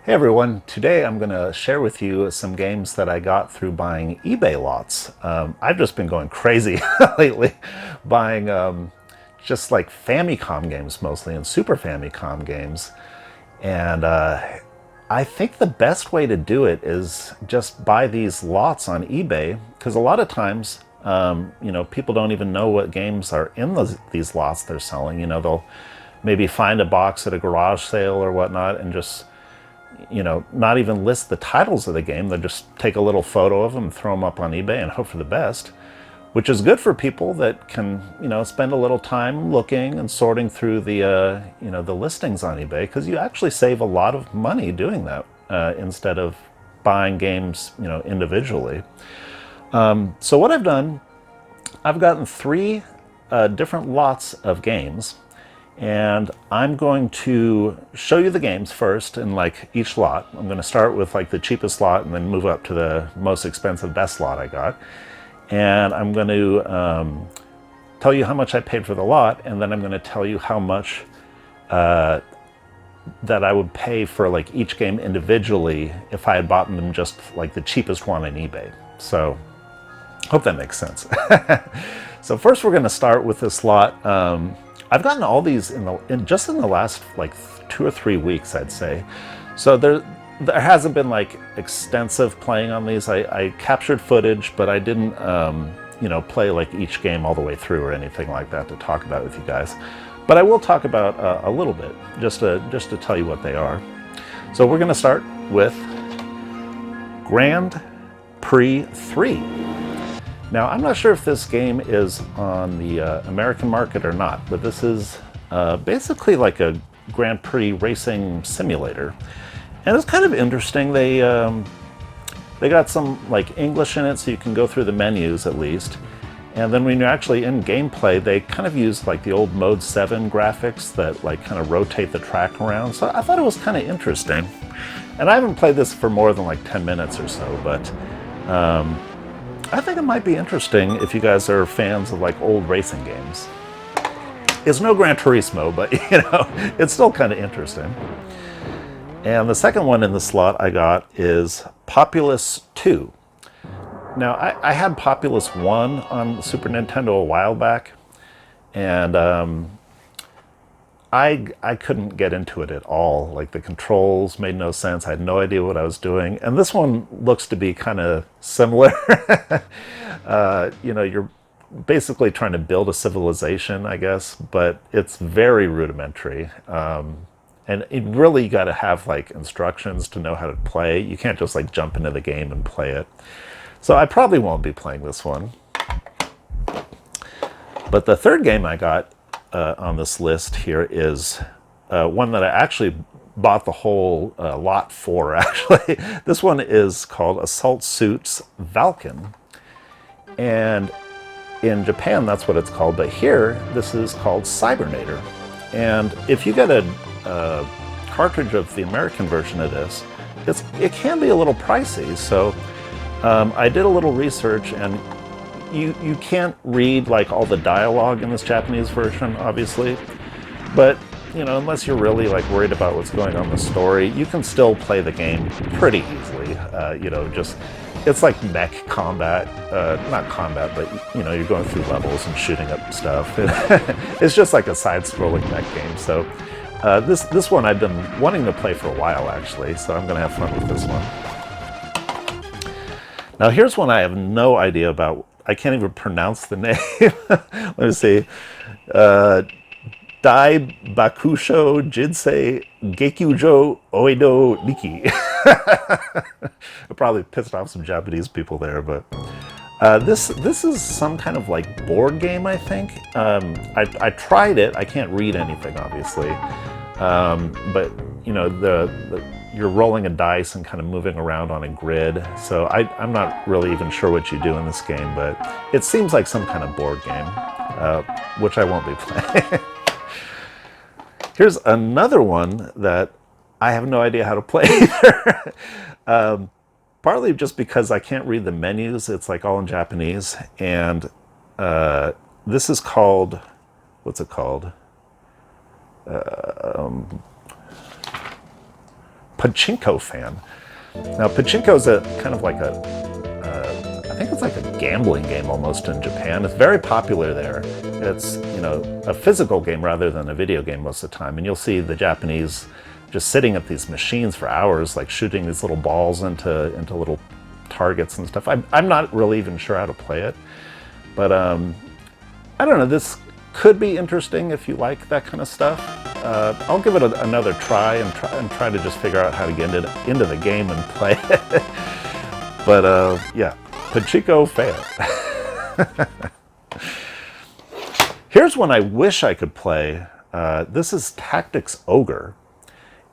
Hey everyone, today I'm going to share with you some games that I got through buying eBay lots. I've just been going crazy lately buying just like Famicom games mostly and Super Famicom games. And I think the best way to do it is just buy these lots on eBay because a lot of times, people don't even know what games are in these lots they're selling. They'll maybe find a box at a garage sale or whatnot and just not even list the titles of the game. They'll just take a little photo of them and throw them up on eBay and hope for the best, which is good for people that can, spend a little time looking and sorting through the listings on eBay, because you actually save a lot of money doing that instead of buying games, individually. So what I've done, I've gotten three different lots of games, and I'm going to show you the games first in like each lot. I'm going to start with like the cheapest lot and then move up to the most expensive best lot I got. And I'm going to tell you how much I paid for the lot, and then I'm going to tell you how much that I would pay for like each game individually if I had bought them just like the cheapest one on eBay. So hope that makes sense. So first we're going to start with this lot. I've gotten all these just in the last like 2 or 3 weeks, I'd say. So there hasn't been like extensive playing on these. I captured footage, but I didn't play like each game all the way through or anything like that to talk about with you guys. But I will talk about a little bit just to tell you what they are. So we're going to start with Grand Prix 3. Now, I'm not sure if this game is on the American market or not, but this is basically like a Grand Prix racing simulator. And it's kind of interesting. They got some like English in it, so you can go through the menus at least. And then when you're actually in gameplay, they kind of use like the old Mode 7 graphics that like kind of rotate the track around. So I thought it was kind of interesting. And I haven't played this for more than like 10 minutes or so, but I think it might be interesting if you guys are fans of like old racing games. It's no Gran Turismo, but it's still kind of interesting. And the second one in the slot I got is Populous 2. Now, I had Populous 1 on the Super Nintendo a while back, and I couldn't get into it at all. Like, the controls made no sense. I had no idea what I was doing. And this one looks to be kind of similar. You're basically trying to build a civilization, I guess, but it's very rudimentary. And it really got to have like instructions to know how to play. You can't just like jump into the game and play it. So I probably won't be playing this one. But the third game I got on this list here is one that I actually bought the whole lot for, actually. This one is called Assault Suits Valken. And in Japan, that's what it's called. But here, this is called Cybernator. And if you get a cartridge of the American version of this, it can be a little pricey. So I did a little research, and you can't read like all the dialogue in this Japanese version, obviously. But unless you're really like worried about what's going on in the story, you can still play the game pretty easily. It's like mech combat, not combat, but you're going through levels and shooting up stuff. It's just like a side-scrolling mech game. So this one I've been wanting to play for a while, actually. So I'm going to have fun with this one. Now here's one I have no idea about. I can't even pronounce the name. Let me see. Dai Bakusho Jinsei Gekyujo Oedo Niki. I probably pissed off some Japanese people there, but this is some kind of like board game, I think. I tried it. I can't read anything, obviously, but you're rolling a dice and kind of moving around on a grid. So I'm not really even sure what you do in this game, but it seems like some kind of board game, which I won't be playing. Here's another one that I have no idea how to play either. Partly just because I can't read the menus. It's like all in Japanese. And this is called, what's it called? pachinko fan. Now, pachinko is a kind of like I think it's like a gambling game almost in Japan. It's very popular there. It's, you know, a physical game rather than a video game most of the time. And you'll see the Japanese just sitting at these machines for hours, like shooting these little balls into little targets and stuff. I'm not really even sure how to play it. But I don't know, this could be interesting if you like that kind of stuff. I'll give it another try and try to just figure out how to get into the game and play it. But yeah, pachinko fan. Here's one I wish I could play. This is Tactics Ogre.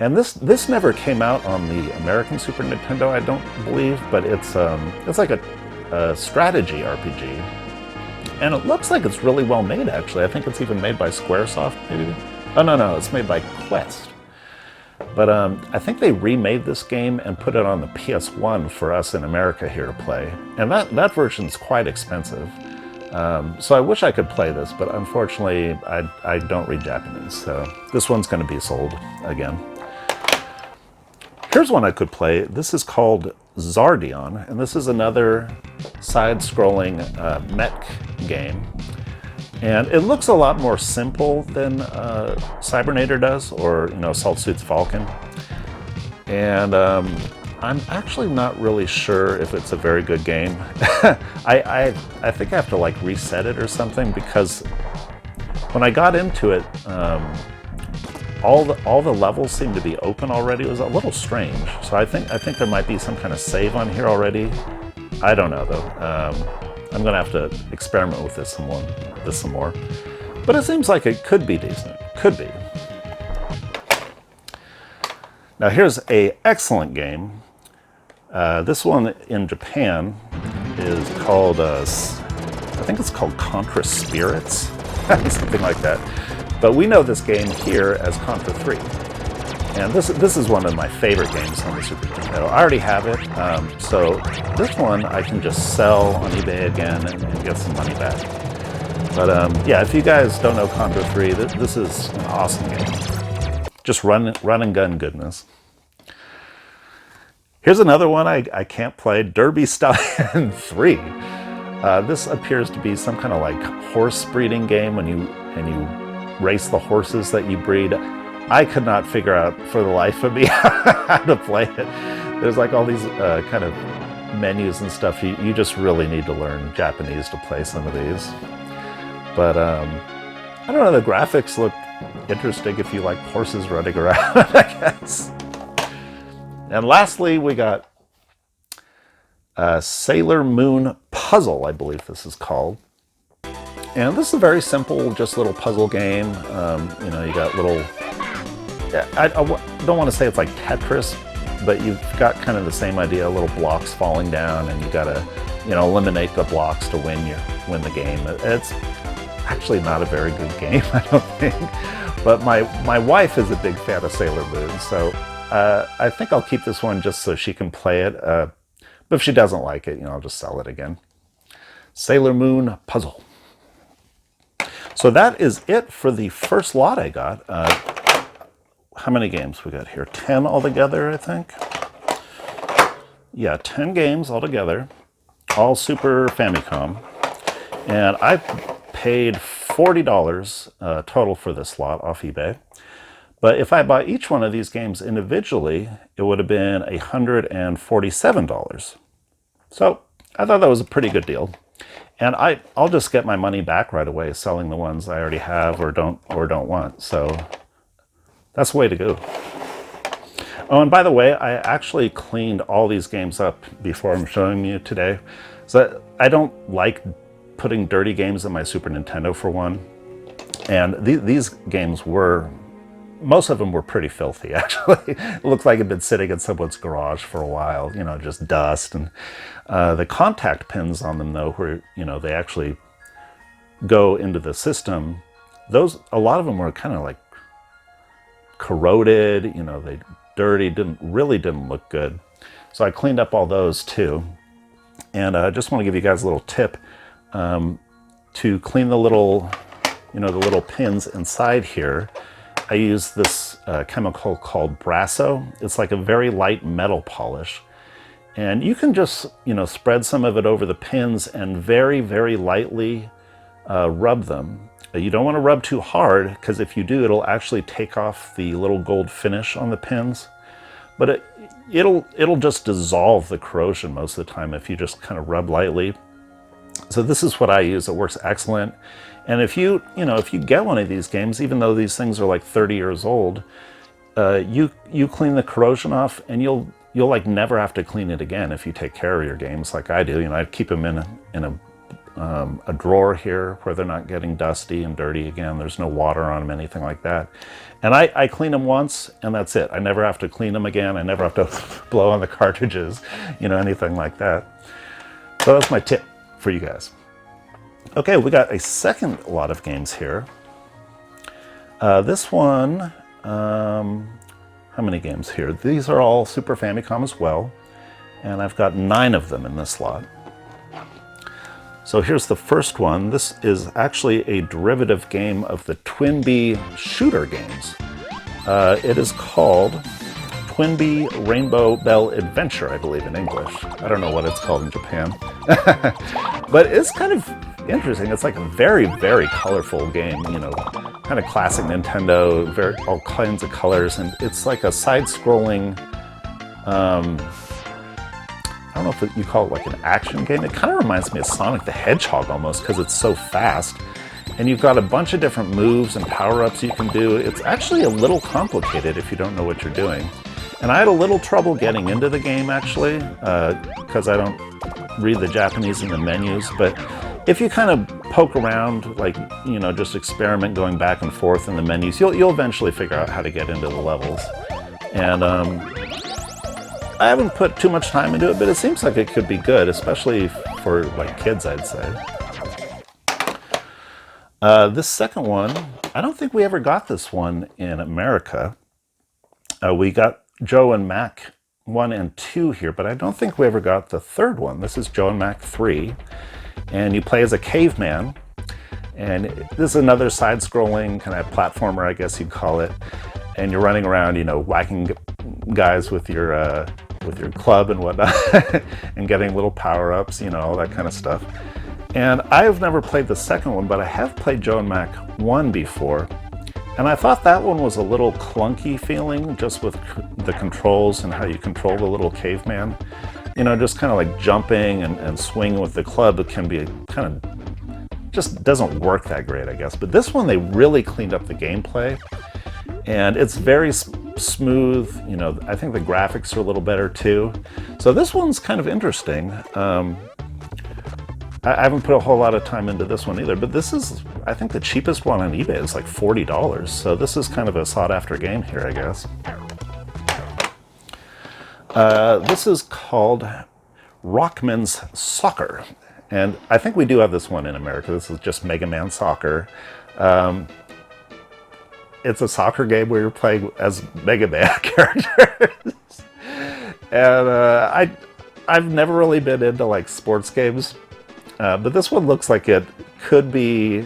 And this never came out on the American Super Nintendo, I don't believe, but it's like a strategy RPG. And it looks like it's really well made, actually. I think it's even made by Squaresoft, maybe? Oh, no, it's made by Quest. But I think they remade this game and put it on the PS1 for us in America here to play. And that version's quite expensive. So I wish I could play this, but unfortunately I don't read Japanese, so this one's going to be sold again. Here's one I could play. This is called Zardion, and this is another side-scrolling mech game. And it looks a lot more simple than Cybernator does, or, you know, Assault Suits Falcon. And I'm actually not really sure if it's a very good game. I think I have to like reset it or something, because when I got into it, all the levels seem to be open already. It was a little strange. So I think there might be some kind of save on here already. I don't know though. I'm gonna have to experiment with this some more. But it seems like it could be decent. Could be. Now here's an excellent game. This one in Japan is called, I think it's called Contra Spirits, something like that. But we know this game here as Contra 3. And this is one of my favorite games on the Super Nintendo. I already have it, so this one I can just sell on eBay again and get some money back. But yeah, if you guys don't know Contra 3, this is an awesome game. Just run and gun goodness. Here's another one I can't play, Derby Stallion 3. This appears to be some kind of like horse breeding game when you race the horses that you breed. I could not figure out for the life of me how to play it. There's like all these kind of menus and stuff. You just really need to learn Japanese to play some of these. But I don't know, the graphics look interesting if you like horses running around, I guess. And lastly, we got Sailor Moon Puzzle, I believe this is called. And this is a very simple, just little puzzle game. You know, you got little, I don't want to say it's like Tetris, but you've got kind of the same idea, little blocks falling down, and you got to, you know, eliminate the blocks to win the game. It's actually not a very good game, I don't think. But my wife is a big fan of Sailor Moon, so I think I'll keep this one just so she can play it. But if she doesn't like it, you know, I'll just sell it again. Sailor Moon Puzzle. So that is it for the first lot I got. How many games we got here? 10 altogether, I think. Yeah, 10 games altogether, all Super Famicom. And I paid $40 total for this lot off eBay. But if I bought each one of these games individually, it would have been $147. So I thought that was a pretty good deal. And I'll just get my money back right away selling the ones I already have or don't want. So that's the way to go. Oh, and by the way, I actually cleaned all these games up before I'm showing you today. So I don't like putting dirty games in my Super Nintendo, for one. And these games were, most of them were pretty filthy, actually. It looked like it'd been sitting in someone's garage for a while, you know, just dust. And the contact pins on them, though, where, you know, they actually go into the system, a lot of them were kind of like corroded, you know, they dirty, really didn't look good. So I cleaned up all those too. And I just want to give you guys a little tip to clean the little, you know, the little pins inside here. I use this chemical called Brasso. It's like a very light metal polish. And you can just, spread some of it over the pins and very, very lightly rub them. You don't want to rub too hard, because if you do, it'll actually take off the little gold finish on the pins. But it'll just dissolve the corrosion most of the time if you just kind of rub lightly. So this is what I use. It works excellent. And if you get one of these games, even though these things are like 30 years old, you clean the corrosion off, and you'll like never have to clean it again if you take care of your games like I do. I keep them in a drawer here where they're not getting dusty and dirty again. There's no water on them, anything like that. And I clean them once, and that's it. I never have to clean them again. I never have to blow on the cartridges, anything like that. So that's my tip for you guys. Okay, we got a second lot of games here. This one, how many games here? These are all Super Famicom as well, and I've got 9 of them in this lot. So here's the first one. This is actually a derivative game of the Twin Bee shooter games. It is called Twin Bee Rainbow Bell Adventure, I believe in English. I don't know what it's called in Japan. But it's kind of interesting. It's like a very, very colorful game, kind of classic Nintendo, all kinds of colors, and it's like a side-scrolling, I don't know if you call it like an action game. It kind of reminds me of Sonic the Hedgehog almost, because it's so fast. And you've got a bunch of different moves and power-ups you can do. It's actually a little complicated if you don't know what you're doing. And I had a little trouble getting into the game, actually, because I don't read the Japanese in the menus. But if you kind of poke around, like, just experiment going back and forth in the menus, you'll eventually figure out how to get into the levels. And I haven't put too much time into it, but it seems like it could be good, especially for like kids, I'd say. This second one, I don't think we ever got this one in America. We got Joe and Mac 1 and 2 here, but I don't think we ever got the third one. This is Joe and Mac 3, and you play as a caveman. And this is another side-scrolling kind of platformer, I guess you'd call it. And you're running around, whacking guys with your club and whatnot, and getting little power-ups, all that kind of stuff. And I have never played the second one, but I have played Joe and Mac 1 before. And I thought that one was a little clunky feeling, just with the controls and how you control the little caveman. Just kind of like jumping and swinging with the club. It can be kind of, just doesn't work that great, I guess. But this one, they really cleaned up the gameplay. And it's very smooth. I think the graphics are a little better too. So this one's kind of interesting. I haven't put a whole lot of time into this one either, but this is, I think the cheapest one on eBay is like $40. So this is kind of a sought-after game here, I guess. This is called Rockman's Soccer. And I think we do have this one in America. This is just Mega Man Soccer. It's a soccer game where you're playing as Mega Man characters. And I've never really been into like sports games. But this one looks like it could be,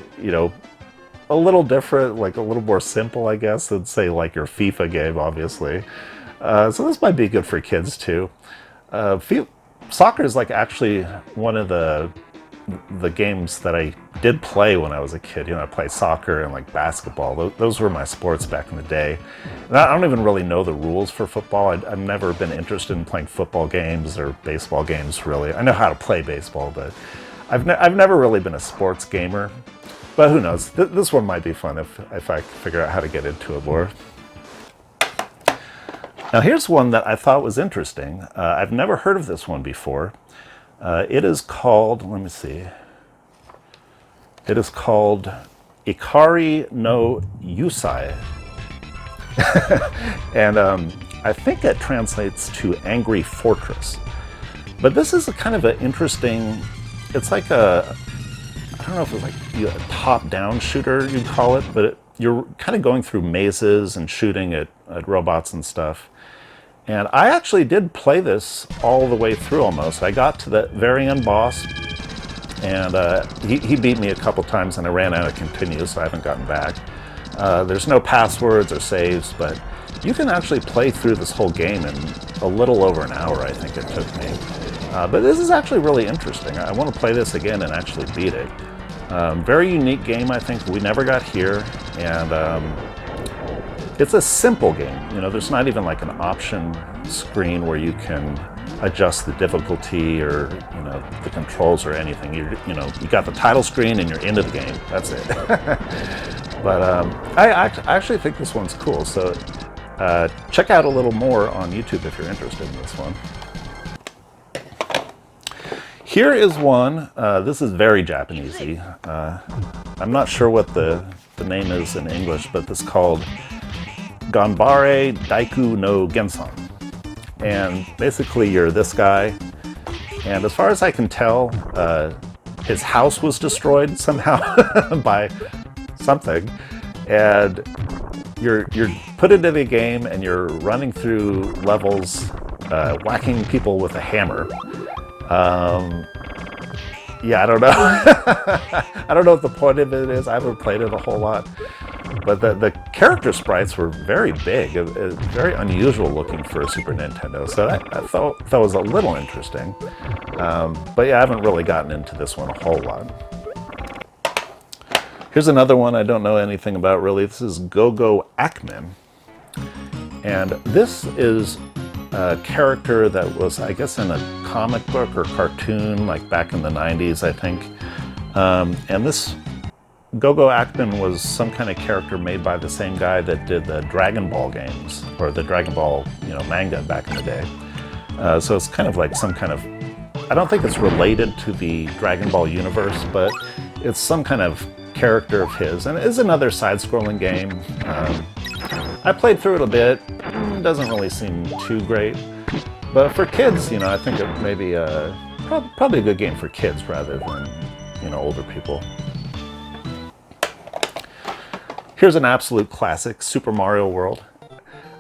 a little different, like a little more simple, I guess, than say like your FIFA game, obviously. So this might be good for kids too. Soccer is like actually one of the games that I did play when I was a kid. I played soccer and like basketball. Those were my sports back in the day. And I don't even really know the rules for football. I've never been interested in playing football games or baseball games, really. I know how to play baseball, but I've never really been a sports gamer. But who knows? This one might be fun if I figure out how to get into it more. Now here's one that I thought was interesting. I've never heard of this one before. It is called, let me see. It is called Ikari no Yusai. And I think it translates to Angry Fortress. But this is a kind of an interesting, it's like I don't know if it's like a top-down shooter, you'd call it, but you're kind of going through mazes and shooting at robots and stuff. And I actually did play this all the way through almost. I got to the very end boss, and he beat me a couple times, and I ran out of continue, so I haven't gotten back. There's no passwords or saves, but you can actually play through this whole game in a little over an hour, I think it took me. But this is actually really interesting. I want to play this again and actually beat it. Very unique game, I think. We never got here, and it's a simple game. You know, there's not even like an option screen where you can adjust the difficulty or, you know, the controls or anything. You got the title screen and you're into the game. That's it. But I actually think this one's cool. So check out a little more on YouTube if you're interested in this one. Here is one. This is very Japanesey. I'm not sure what the name is in English, but this is called Ganbare Daiku no Gensan. And basically you're this guy, and as far as I can tell, his house was destroyed somehow by something, and you're put into the game and you're running through levels, whacking people with a hammer. Yeah, I don't know. I don't know what the point of it is. I haven't played it a whole lot. But the character sprites were very big, very unusual looking for a Super Nintendo. So I thought that was a little interesting. But yeah, I haven't really gotten into this one a whole lot. Here's another one I don't know anything about really. This is Go-Go Ackman. And this is a character that was, I guess, in a comic book or cartoon, like back in the 90s, I think. And this Go-Go Ackman was some kind of character made by the same guy that did the Dragon Ball games, or the Dragon Ball, manga back in the day. So it's kind of like some kind of, I don't think it's related to the Dragon Ball universe, but it's some kind of character of his, and it is another side-scrolling game. I played through it a bit. Doesn't really seem too great, but for kids, I think it may be probably a good game for kids rather than older people. Here's an absolute classic, Super Mario World.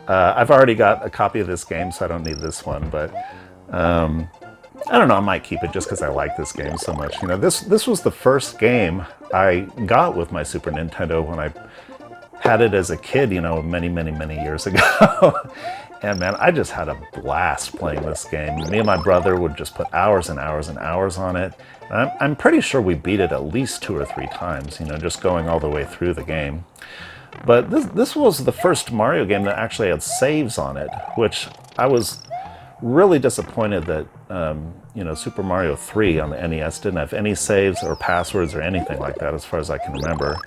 I've already got a copy of this game, so I don't need this one, but I don't know, I might keep it just because I like this game so much. This was the first game I got with my Super Nintendo when I had it as a kid, many, many, many years ago. And man, I just had a blast playing this game. Me and my brother would just put hours and hours and hours on it. And I'm pretty sure we beat it at least 2 or 3 times, just going all the way through the game. But this was the first Mario game that actually had saves on it, which I was really disappointed that Super Mario 3 on the NES didn't have any saves or passwords or anything like that as far as I can remember.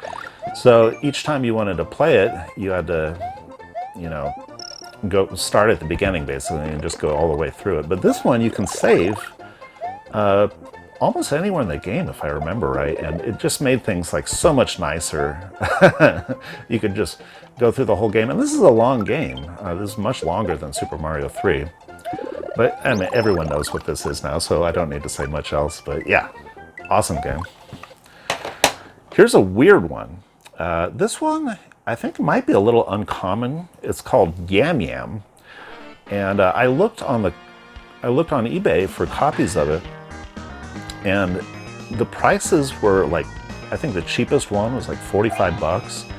So each time you wanted to play it, you had to, go start at the beginning basically and just go all the way through it. But this one you can save almost anywhere in the game if I remember right, and it just made things like so much nicer. You could just go through the whole game, and this is a long game. This is much longer than Super Mario 3. But I mean, everyone knows what this is now, so I don't need to say much else. But yeah, awesome game. Here's a weird one. This one, I think, might be a little uncommon. It's called Yam Yam, and I looked on eBay for copies of it, and the prices were like, I think the cheapest one was like $45,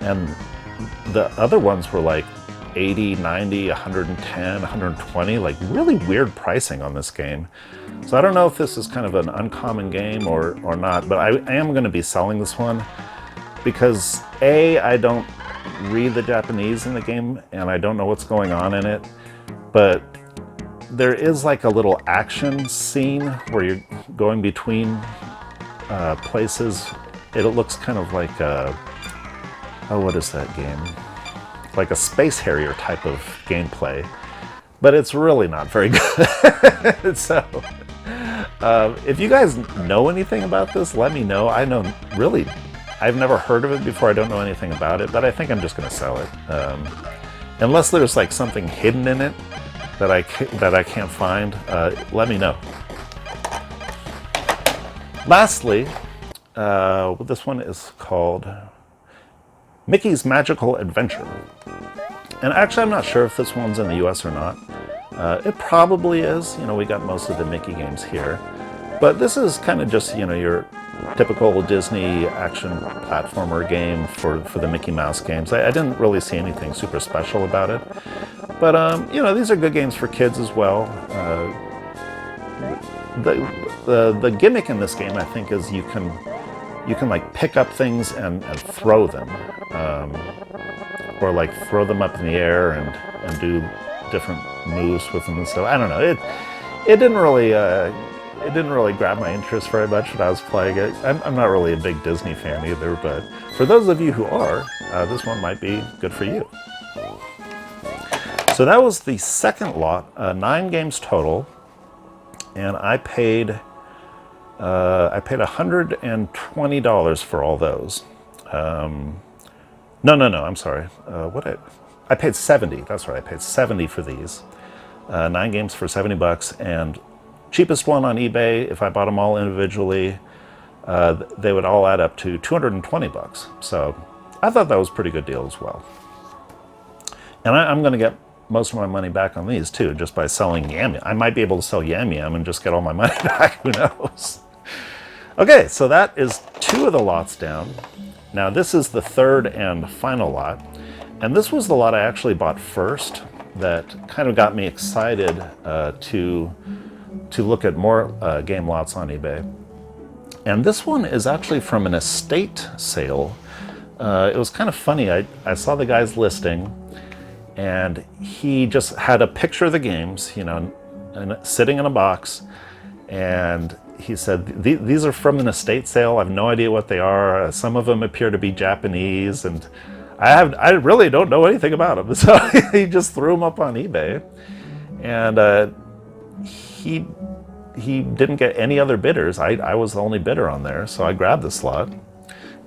and the other ones were like 80, 90, 110, 120, like really weird pricing on this game. So I don't know if this is kind of an uncommon game or not, but I am going to be selling this one because A, I don't read the Japanese in the game and I don't know what's going on in it, but there is like a little action scene where you're going between places. It looks kind of like what is that game? Like a Space Harrier type of gameplay, but it's really not very good. So if you guys know anything about this, let me know. I've never heard of it before. I don't know anything about it, but I think I'm just going to sell it. Unless there's like something hidden in it that I can't find, let me know. Lastly, this one is called Mickey's Magical Adventure. And actually, I'm not sure if this one's in the US or not. It probably is. We got most of the Mickey games here. But this is kind of just, you know, your typical Disney action platformer game for the Mickey Mouse games. I didn't really see anything super special about it. But, you know, these are good games for kids as well. The gimmick in this game, I think, is you can like pick up things and throw them. Or like throw them up in the air and do different moves with them and stuff. I don't know. It didn't really grab my interest very much when I was playing it. I'm not really a big Disney fan either, but for those of you who are, this one might be good for you. So that was the second lot, 9 games total, and I paid $120 for all those. No, I'm sorry. I paid $70. That's right. I paid $70 for these. 9 games for $70, and cheapest one on eBay, if I bought them all individually, they would all add up to $220. So I thought that was a pretty good deal as well. And I'm going to get most of my money back on these too, just by selling Yam Yam. I might be able to sell Yam Yam and just get all my money back. Who knows? Okay, so that is 2 of the lots down. Now this is the third and final lot, and this was the lot I actually bought first that kind of got me excited to look at more game lots on eBay. And this one is actually from an estate sale. It was kind of funny. I saw the guy's listing, and he just had a picture of the games, you know, and sitting in a box, and he said, these are from an estate sale. I have no idea what they are. Some of them appear to be Japanese, and I really don't know anything about them. So he just threw them up on eBay, and he didn't get any other bidders. I was the only bidder on there, so I grabbed this lot.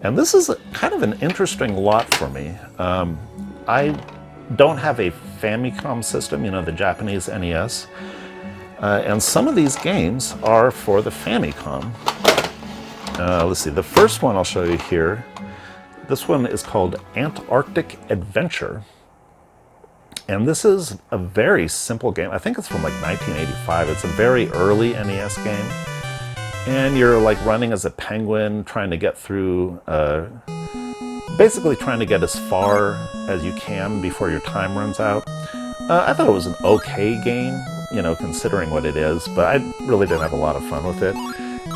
And this is kind of an interesting lot for me. I don't have a Famicom system, you know, the Japanese NES. And some of these games are for the Famicom. Let's see, the first one I'll show you here. This one is called Antarctic Adventure. And this is a very simple game. I think it's from like 1985. It's a very early NES game. And you're like running as a penguin, trying to get through, basically trying to get as far as you can before your time runs out. I thought it was an okay game, you know, considering what it is, but I really didn't have a lot of fun with it.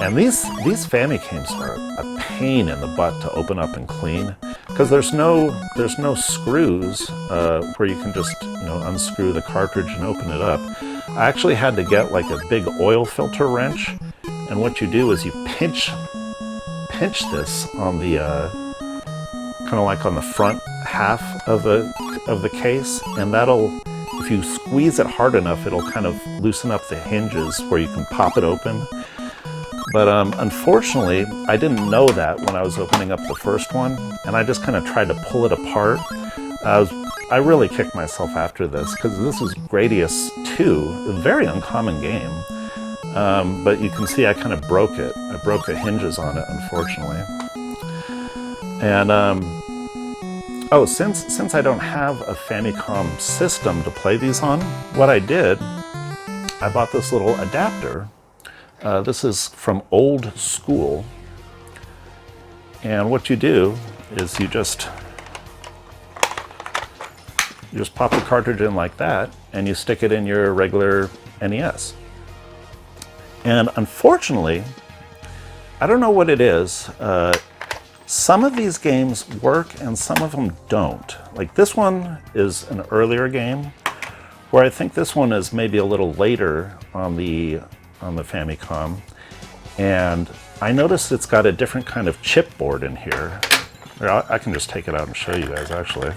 And these Famicoms are a pain in the butt to open up and clean, because there's no screws where you can just, you know, unscrew the cartridge and open it up. I actually had to get like a big oil filter wrench, and what you do is you pinch this on the kind of like on the front half of the case, and that'll, if you squeeze it hard enough, it'll kind of loosen up the hinges where you can pop it open. But unfortunately, I didn't know that when I was opening up the first one, and I just kind of tried to pull it apart. I really kicked myself after this, because this is Gradius 2, a very uncommon game. But you can see I kind of broke it. I broke the hinges on it, unfortunately. And oh, since I don't have a Famicom system to play these on, what I did, I bought this little adapter. This is from Old School. And what you do is you just pop the cartridge in like that, and you stick it in your regular NES. And unfortunately, I don't know what it is. Some of these games work and some of them don't. Like this one is an earlier game, where I think this one is maybe a little later on the Famicom. And I noticed it's got a different kind of chipboard in here. I can just take it out and show you guys, actually.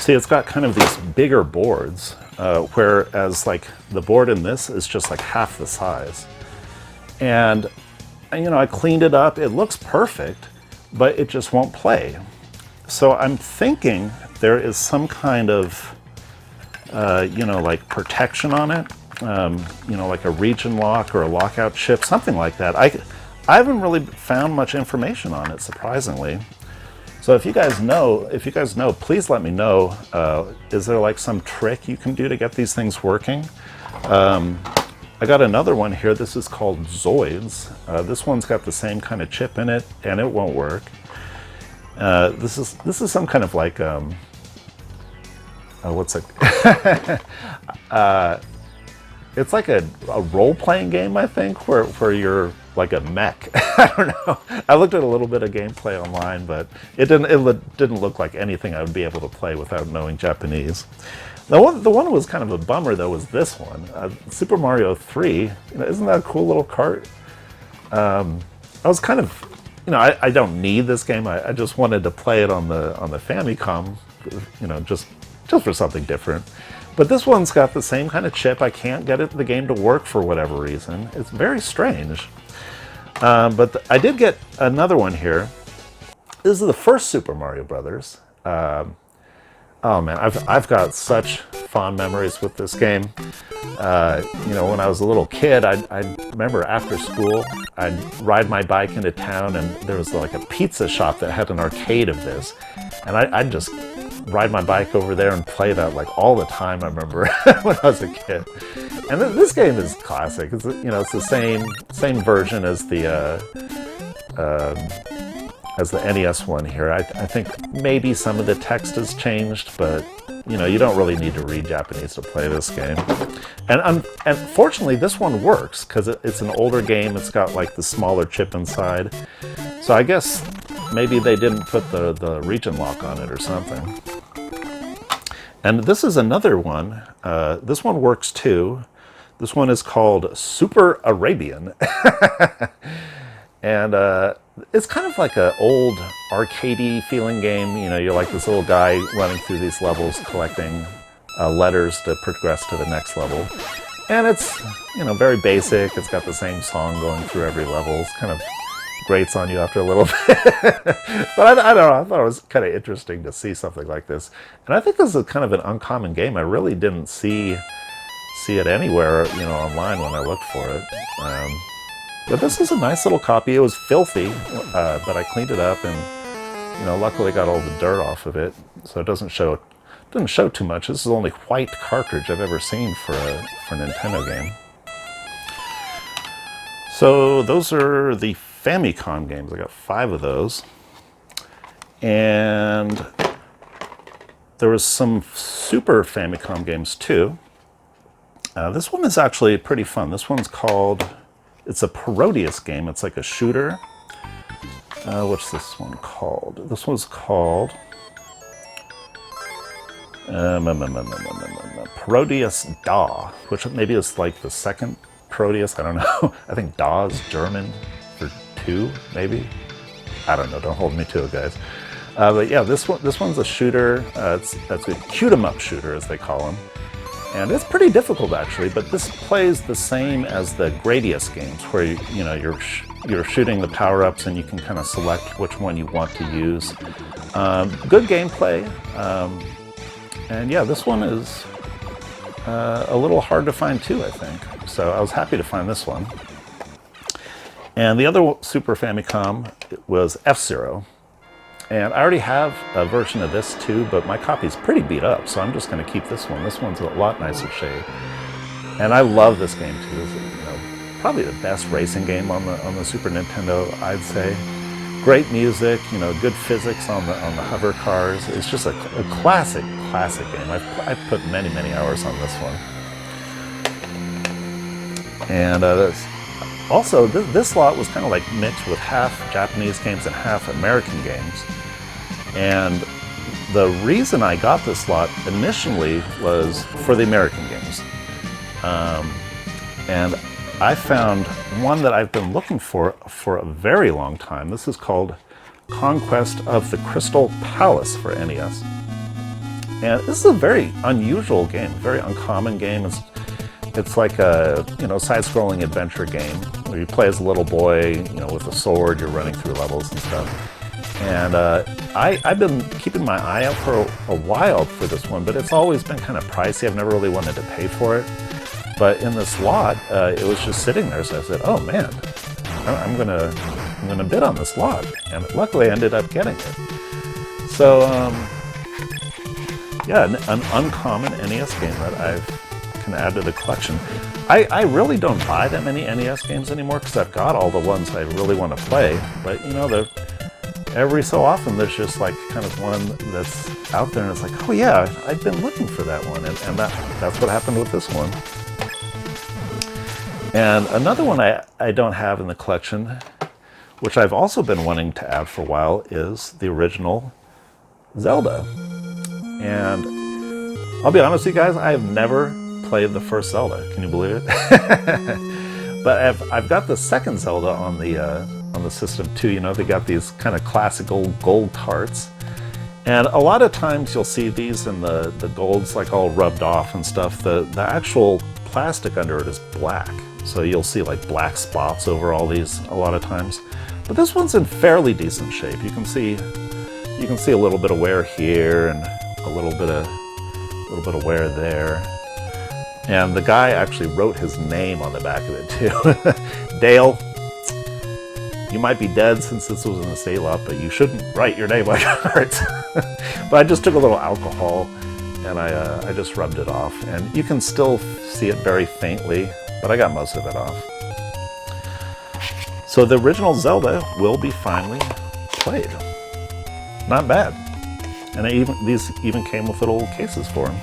See, it's got kind of these bigger boards, whereas like the board in this is just like half the size. And you know, I cleaned it up. It looks perfect, but it just won't play. So I'm thinking there is some kind of, you know, like protection on it. You know, like a region lock or a lockout chip, something like that. I haven't really found much information on it, surprisingly. So if you guys know, please let me know. Is there like some trick you can do to get these things working? I got another one here. This is called Zoids. This one's got the same kind of chip in it, and it won't work. This is some kind of like what's it? It's like a role-playing game, I think, where you're like a mech. I don't know. I looked at a little bit of gameplay online, but it didn't look like anything I would be able to play without knowing Japanese. The one that was kind of a bummer, though, was this one, Super Mario 3. Isn't that a cool little cart? I was kind of, I don't need this game. I just wanted to play it on the Famicom, just for something different. But this one's got the same kind of chip. I can't get the game to work for whatever reason. It's very strange. But I did get another one here. This is the first Super Mario Brothers. Oh man, I've got such fond memories with this game. When I was a little kid, I remember after school, I'd ride my bike into town, and there was like a pizza shop that had an arcade of this, and I'd just ride my bike over there and play that like all the time. I remember when I was a kid. And this game is classic. It's it's the same version as the NES one here. I think maybe some of the text has changed, but you don't really need to read Japanese to play this game. And fortunately, this one works because it's an older game. It's got like the smaller chip inside. So I guess maybe they didn't put the region lock on it or something. And this is another one. This one works too. This one is called Super Arabian. And it's kind of like an old arcadey feeling game. You're like this little guy running through these levels collecting letters to progress to the next level. And it's, very basic. It's got the same song going through every level. It's kind of grates on you after a little bit. But I don't know, I thought it was kind of interesting to see something like this. And I think this is kind of an uncommon game. I really didn't see it anywhere, online when I looked for it. But this is a nice little copy. It was filthy, but I cleaned it up and, luckily got all the dirt off of it, so it didn't show too much. This is the only white cartridge I've ever seen for a Nintendo game. So those are the Famicom games. I got 5 of those. And there was some Super Famicom games too. This one is actually pretty fun. This one's called, it's a Parodius game. It's like a shooter. What's this one called? This one's called Parodius Da, which maybe is like the second Parodius. I don't know. I think Da is German for 2, maybe. I don't know. Don't hold me to it, guys. But yeah, this one's a shooter. That's a cute 'em up shooter, as they call them. And it's pretty difficult actually, but this plays the same as the Gradius games, where you're shooting the power-ups and you can kind of select which one you want to use. Good gameplay, and yeah, this one is a little hard to find too, I think. So I was happy to find this one. And the other Super Famicom was F-Zero. And I already have a version of this too, but my copy's pretty beat up, so I'm just going to keep this one. This one's a lot nicer shape. And I love this game too. It's, probably the best racing game on the Super Nintendo, I'd say. Great music, good physics on the hover cars. It's just a classic game. I've put many hours on this one. And also, this lot was kind of like mixed with half Japanese games and half American games. And the reason I got this lot initially was for the American games. And I found one that I've been looking for a very long time. This is called Conquest of the Crystal Palace for NES. And this is a very unusual game, very uncommon game. It's like a side-scrolling adventure game where you play as a little boy, with a sword. You're running through levels and stuff. And I've been keeping my eye out for a while for this one, but it's always been kind of pricey. I've never really wanted to pay for it. But in this lot, it was just sitting there, so I said, "Oh man, I'm gonna bid on this lot." And luckily, I ended up getting it. So yeah, an uncommon NES game that I've can add to the collection. I really don't buy that many NES games anymore because I've got all the ones I really want to play. But you know, every so often there's just like kind of one that's out there and it's like, oh yeah, I've been looking for that one, and that's what happened with this one. And another one I don't have in the collection, which I've also been wanting to add for a while, is the original Zelda. And I'll be honest with you guys, I have never played the first Zelda. Can you believe it? But I've got the second Zelda on the system too. You know, they got these kind of classical gold carts. And a lot of times you'll see these and the gold's like all rubbed off and stuff. The actual plastic under it is black. So you'll see like black spots over all these a lot of times. But this one's in fairly decent shape. You can see a little bit of wear here and a little bit of wear there. And the guy actually wrote his name on the back of it too. Dale, you might be dead since this was an estate lot, but you shouldn't write your name on your cards. But I just took a little alcohol and I just rubbed it off. And you can still see it very faintly, but I got most of it off. So the original Zelda will be finally played. Not bad. And these even came with little cases for them.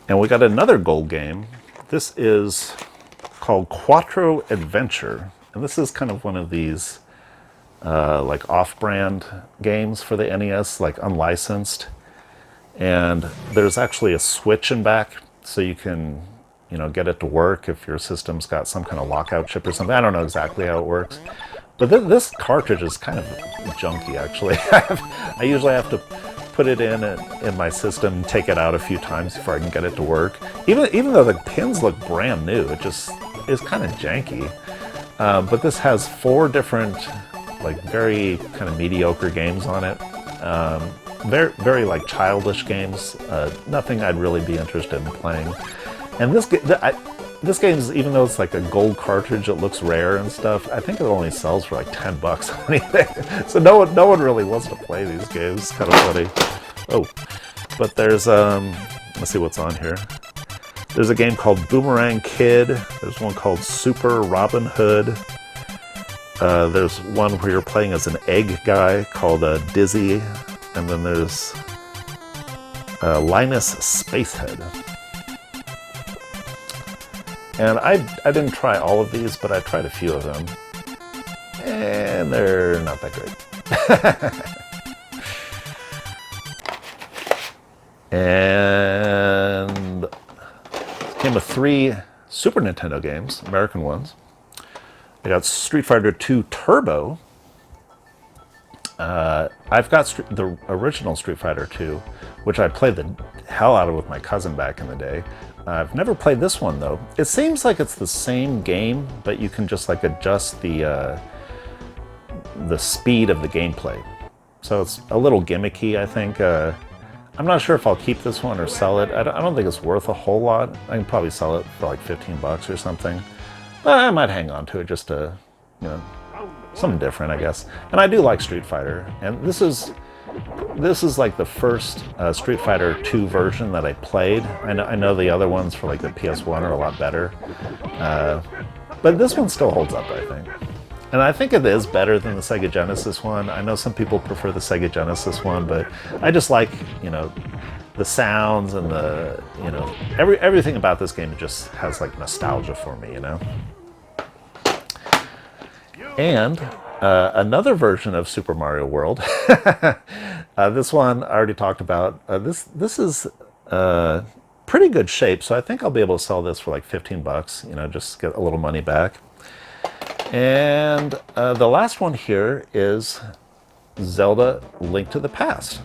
And we got another gold game. This is called Quattro Adventure. And this is kind of one of these like off-brand games for the NES, like unlicensed. And there's actually a switch in back so you can, you know, get it to work if your system's got some kind of lockout chip or something. I don't know exactly how it works. But this cartridge is kind of junky, actually. I usually have to put it in my system, take it out a few times before I can get it to work. Even though the pins look brand new, it just is kind of janky. But this has 4 different, like very kind of mediocre games on it. Very like childish games. Nothing I'd really be interested in playing. And this game is, even though it's like a gold cartridge, it looks rare and stuff, I think it only sells for like $10 on eBay. So no one really wants to play these games. It's kind of funny. Oh, but there's, let's see what's on here. There's a game called Boomerang Kid. There's one called Super Robin Hood. There's one where you're playing as an egg guy called Dizzy. And then there's Linus Spacehead. And I didn't try all of these, but I tried a few of them. And they're not that great. And it came with 3 Super Nintendo games, American ones. I got Street Fighter II Turbo. I've got the original Street Fighter II, which I played the hell out of with my cousin back in the day. I've never played this one though. It seems like it's the same game, but you can just like adjust the speed of the gameplay. So it's a little gimmicky, I think. I'm not sure if I'll keep this one or sell it. I don't think it's worth a whole lot. I can probably sell it for like $15 or something. But I might hang on to it just to, you know, something different, I guess. And I do like Street Fighter, and this is like the first Street Fighter 2 version that I played. I know the other ones for like the PS1 are a lot better, but this one still holds up, I think. And I think it is better than the Sega Genesis one. I know some people prefer the Sega Genesis one, but I just like, you know, the sounds and the, you know, everything about this game just has like nostalgia for me, you know. And another version of Super Mario World. This one I already talked about. This is pretty good shape, so I think I'll be able to sell this for like $15. You know, just get a little money back. And the last one here is Zelda: Link to the Past,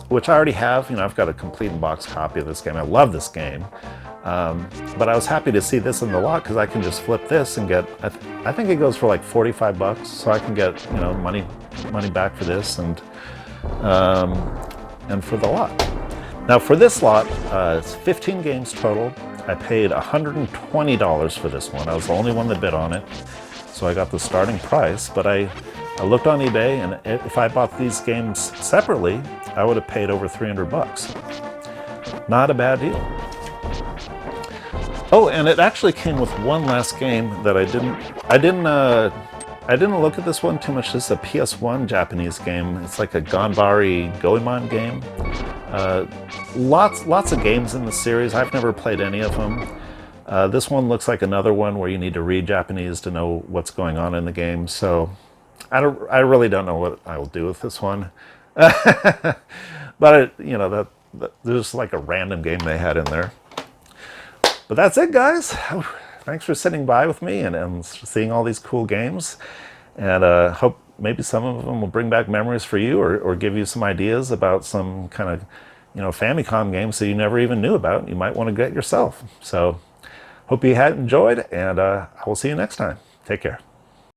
which I already have. You know, I've got a complete in-box copy of this game. I love this game. But I was happy to see this in the lot because I can just flip this and get, I think it goes for like $45, so I can get, you know, money back for this and for the lot. Now for this lot, it's 15 games total. I paid $120 for this one. I was the only one that bid on it, so I got the starting price. But I looked on eBay, and if I bought these games separately, I would have paid over $300. Not a bad deal. Oh, and it actually came with one last game that I didn't look at this one too much. This is a PS1 Japanese game. It's like a Ganbare Goemon game. Uh, lots of games in the series. I've never played any of them. This one looks like another one where you need to read Japanese to know what's going on in the game. So I really don't know what I will do with this one. But there's like a random game they had in there. But that's it, guys. Thanks for sitting by with me and seeing all these cool games. And hope maybe some of them will bring back memories for you, or give you some ideas about some kind of, Famicom games that you never even knew about. You might want to get yourself. So hope you had enjoyed, and I will see you next time. Take care.